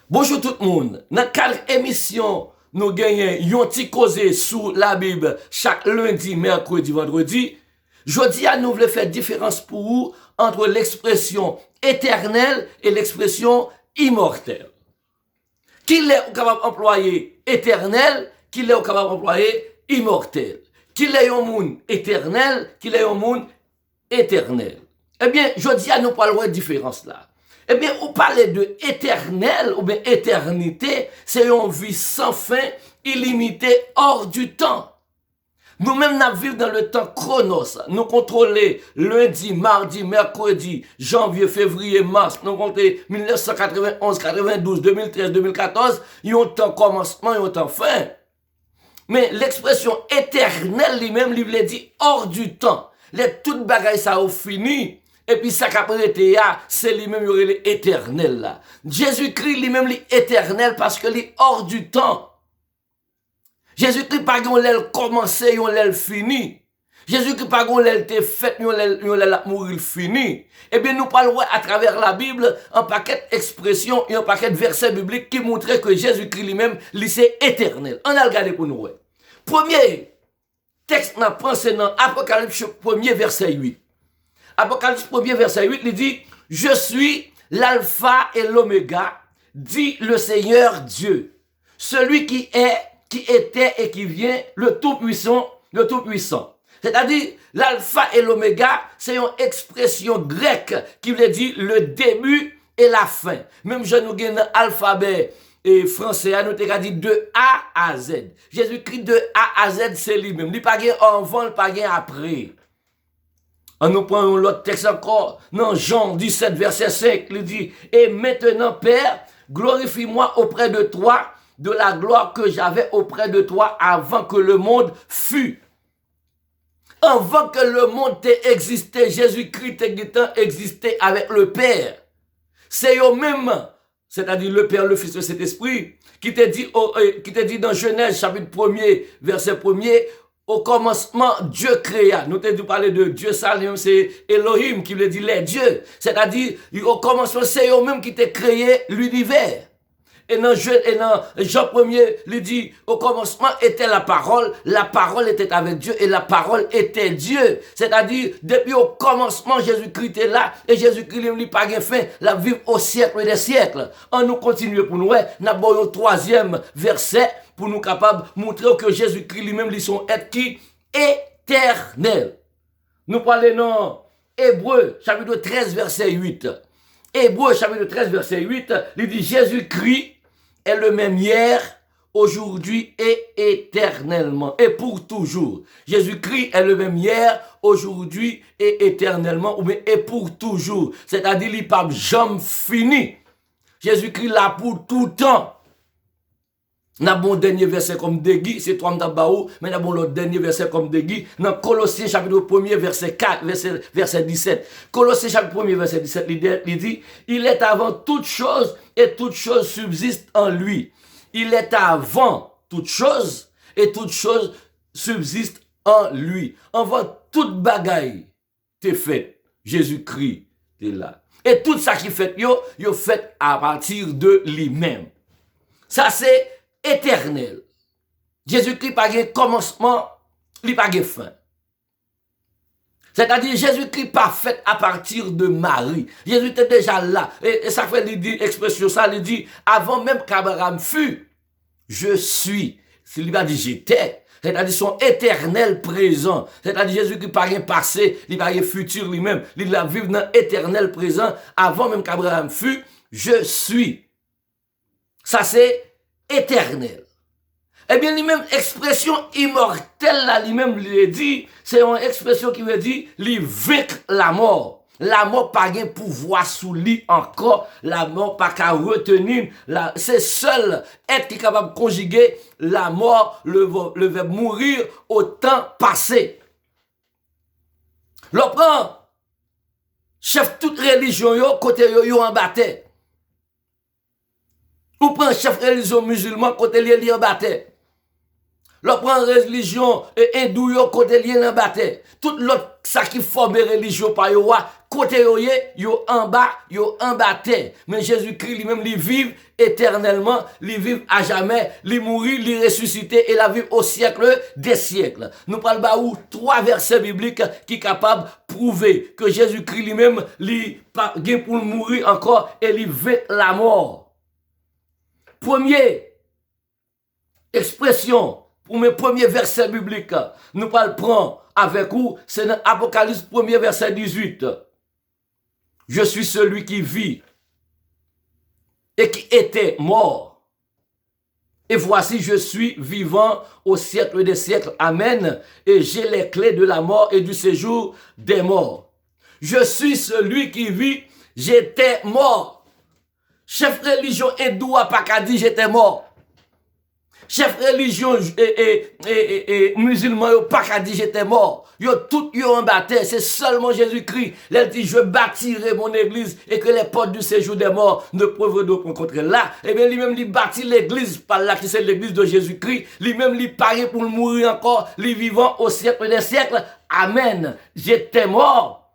Bonjour tout le monde. Dans quelle émission nous gagnons un petit causé sur la Bible chaque lundi, mercredi, vendredi? Jeudi, nous voulons faire différence pour vous entre l'expression éternelle et l'expression immortelle. Qu'il est capable d'employer éternel, qu'il est capable d'employer immortel. Qu'il est un monde éternel, qu'il est un monde éternel. Eh bien, jeudi, nous parlons de différence là. Eh bien, on parle de éternel ou bien éternité, c'est une vie sans fin, illimitée, hors du temps. Nous-mêmes, nous vivons dans le temps chronos. Nous contrôlons lundi, mardi, mercredi, janvier, février, mars. Nous comptons 1991, 92, 2013, 2014. Il y a un temps commencement, il y a un temps fin. Mais l'expression éternelle lui-même, lui veut dire hors du temps. Les toutes bagailles, ça a fini. Et puis ça qui a été c'est lui-même il y aurait l'éternel là. Jésus-Christ lui-même l'éternel parce que est hors du temps. Jésus-Christ pas qu'on l'aile commencé, on l'aile fini. Jésus-Christ pas qu'on l'aile été fait, on l'aile mourir fini. Eh bien nous parlons à travers la Bible un paquet d'expressions et un paquet de versets bibliques qui montraient que Jésus-Christ lui-même c'est éternel. On a regardé pour nous. Premier texte n'a pensé dans Apocalypse 1er verset 8. Apocalypse 1er verset 8, il dit, « Je suis l'alpha et l'oméga, dit le Seigneur Dieu, celui qui est, qui était et qui vient, le Tout-Puissant, le Tout-Puissant. » C'est-à-dire, l'alpha et l'oméga, c'est une expression grecque qui veut dire le début et la fin. Même je nous gagne l'alphabet et français, nous t'ai dit de A à Z. Jésus-Christ de A à Z, c'est lui-même. Il n'y a pas avant, il n'y a pas après. On nous prend l'autre texte encore, dans Jean 17, verset 5, il dit, « Et maintenant, Père, glorifie-moi auprès de toi, de la gloire que j'avais auprès de toi avant que le monde fût. » Avant que le monde ait existé, Jésus-Christ existait avec le Père. C'est eux-mêmes, c'est-à-dire le Père, le Fils et cet Esprit, qui t'a dit dans Genèse, chapitre 1er, verset 1er, au commencement, Dieu créa. Nous t'avons parlé de Dieu, ça, c'est Elohim qui veut dire les dieux. C'est-à-dire, au commencement, c'est eux-mêmes qui t'ont créé l'univers. Et dans Jean 1er, il dit, au commencement était la parole était avec Dieu et la parole était Dieu. C'est-à-dire, depuis au commencement, Jésus-Christ est là et Jésus-Christ n'a pas de fin, la vivre au siècle des siècles. On nous continue pour nous, nous avons un troisième verset pour nous capables de montrer que Jésus-Christ lui-même, lui son être qui éternel. Nous parlons dans Hébreux, chapitre 13, verset 8. Hébreux, chapitre 13, verset 8, il dit Jésus-Christ est le même hier, aujourd'hui et éternellement, et pour toujours. Jésus-Christ est le même hier, aujourd'hui et éternellement, ou bien et pour toujours. C'est-à-dire, il n'est pas jamais fini. Jésus-Christ là pour tout temps. N'a bon dernier verset comme Degui, c'est toi m'dabaou, mais n'a bon l'autre dernier verset comme Degui, dans Colossiens chapitre 1er verset 4, verset 17. Colossiens chapitre 1er verset 17, il dit, il est avant toute chose et toute chose subsiste en lui. Il est avant toute chose et toute chose subsiste en lui. Avant toute bagaille t'es fait, Jésus-Christ est là. Et tout ça qui fait, yo fait à partir de lui-même. Ça c'est éternel. Jésus-Christ n'a pas de commencement, il n'a pas de fin. C'est-à-dire, Jésus-Christ pas fait à partir de Marie. Jésus était déjà là. Et ça fait l'expression, ça, il dit, avant même qu'Abraham fût, je suis. Il va dire j'étais. C'est-à-dire son éternel présent. C'est-à-dire Jésus-Christ pas rien passé, il pas rien futur lui-même. Il va vivre dans l'éternel présent. Avant même qu'Abraham fût, je suis. Ça c'est éternel. Eh bien, lui-même, expression immortelle, là, lui-même, lui dit, c'est une expression qui veut dire, lui vaincre la mort. La mort pas gain pouvoir sous lui encore, la mort pas qu'à retenir, c'est seul être qui est capable de conjuguer la mort, le verbe mourir au temps passé. L'on prend, chef toute religion, côté yo en bataille. Ou prend chef religion musulman, côté li en bataille. L'on prend religion hindou, côté li en bataille. Tout l'autre, ça qui forme religion par yo, côté yo en bas, yo en bas terre. Mais Jésus-Christ lui-même, il vive éternellement, il vive à jamais, il mourit, il ressuscité et il vive au siècle des siècles. Nous parlons de 3 versets bibliques qui sont capables de prouver que Jésus-Christ lui-même, il vient pour mourir encore et il veut la mort. Première expression, pour mes premiers versets bibliques, nous parlons avec vous, c'est dans Apocalypse 1er verset 18. Je suis celui qui vit et qui était mort. Et voici, je suis vivant au siècle des siècles. Amen. Et j'ai les clés de la mort et du séjour des morts. Je suis celui qui vit, j'étais mort. Chef religion hindou a pas qu'à dire j'étais mort. Chef religion et musulman yo pas qu'à dire j'étais mort. Yo tout yo en bataille, c'est seulement Jésus-Christ. Il dit je bâtirai mon église et que les portes du séjour des morts ne peuvent nous rencontrer là. Et bien lui-même il bâtit l'église par là qui c'est l'église de Jésus-Christ. Lui-même il paraît pour mourir encore, lui vivant au siècle des siècles. Amen. J'étais mort.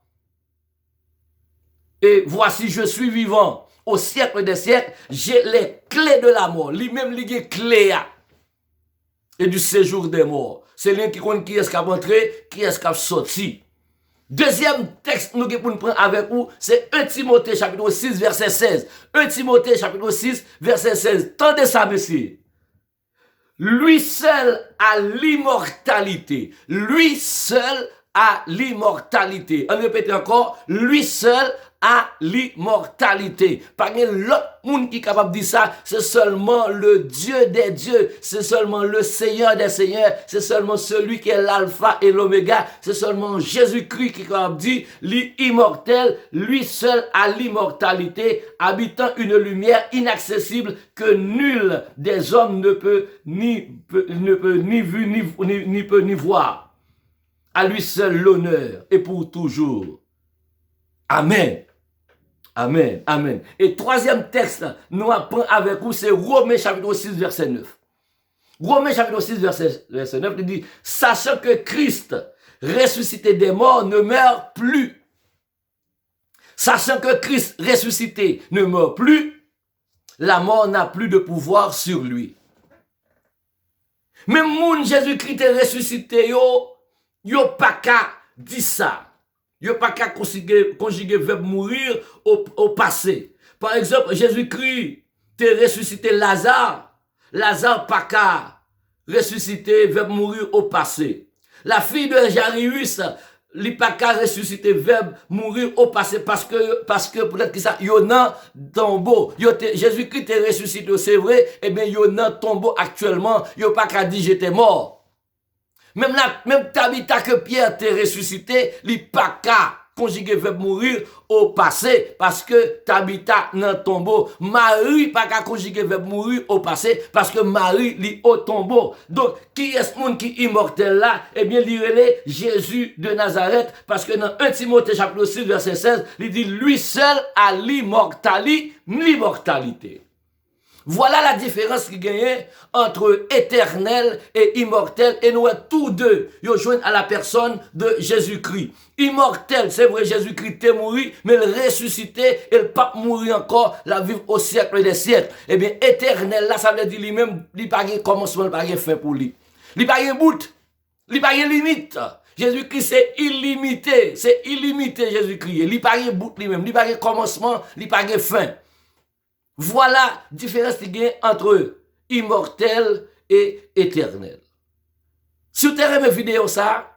Et voici je suis vivant au siècle des siècles. J'ai les clés de la mort. Lui-même il a clés et du séjour des morts. C'est l'un qui compte qui est-ce qui a rentré, qui est-ce qui a sorti. Deuxième texte nous pour nous prendre avec vous, c'est 1 Timothée chapitre 6 verset 16. 1 Timothée chapitre 6 verset 16. Tendez ça, messieurs. Lui seul a l'immortalité. Lui seul a l'immortalité. On répète encore, lui seul a l'immortalité. Pas l'autre monde qui est capable de dire ça, c'est seulement le Dieu des dieux, c'est seulement le Seigneur des seigneurs, c'est seulement celui qui est l'alpha et l'oméga, c'est seulement Jésus-Christ qui est capable de dire, l'immortel, lui seul a l'immortalité, habitant une lumière inaccessible que nul des hommes ne peut ni voir. À lui seul l'honneur et pour toujours. Amen. Amen. Amen. Et troisième texte, nous apprenons avec vous, c'est Romains chapitre 6, verset 9. Romains chapitre 6, verset 9, il dit, sachant que Christ, ressuscité des morts, ne meurt plus. Sachant que Christ, ressuscité, ne meurt plus, la mort n'a plus de pouvoir sur lui. Même moun Jésus-Christ est ressuscité, yo pas qu'à dire ça. Yo pas qu'à conjuguer verbe mourir au passé. Par exemple, Jésus-Christ t'est ressuscité Lazare. Lazare pas qu'à ressusciter verbe mourir au passé. La fille de Jairus, li pas qu'à ressusciter verbe mourir au passé parce que peut-être que ça yo nan tombeau. Jésus-Christ t'est ressuscité, c'est vrai, et bien yo nan tombeau actuellement, yo pas qu'à dire j'étais mort. Même Tabitha que Pierre t'est ressuscité, li pas qu'à conjuguer verbe mourir au passé parce que Tabitha nan tombeau. Marie pas qu'à conjuguer verbe mourir au passé parce que Marie li au tombeau. Donc qui est ce monde qui est immortel là? Eh bien il relève Jésus de Nazareth parce que dans 1 Timothée chapitre 6 verset 16, il dit lui seul a l'immortalité. Voilà la différence qui gagne entre éternel et immortel. Et nous, tous deux, ils joignent à la personne de Jésus-Christ. Immortel, c'est vrai, Jésus-Christ est mort, mais le ressuscité, et le pape mourir encore, la vivre au siècle des siècles. Eh bien, éternel, là, ça veut dire lui-même, il n'y a pas de commencement, il n'y a pas de fin pour lui. Il n'y a pas de bout, il n'y a pas de limite. Jésus-Christ, c'est illimité, Jésus-Christ. Il n'y a pas de bout lui-même, il n'y a pas de commencement, il n'y a pas de fin. Voilà la différence qu'il y a entre immortel et éternel. Si vous avez mes vidéos ça,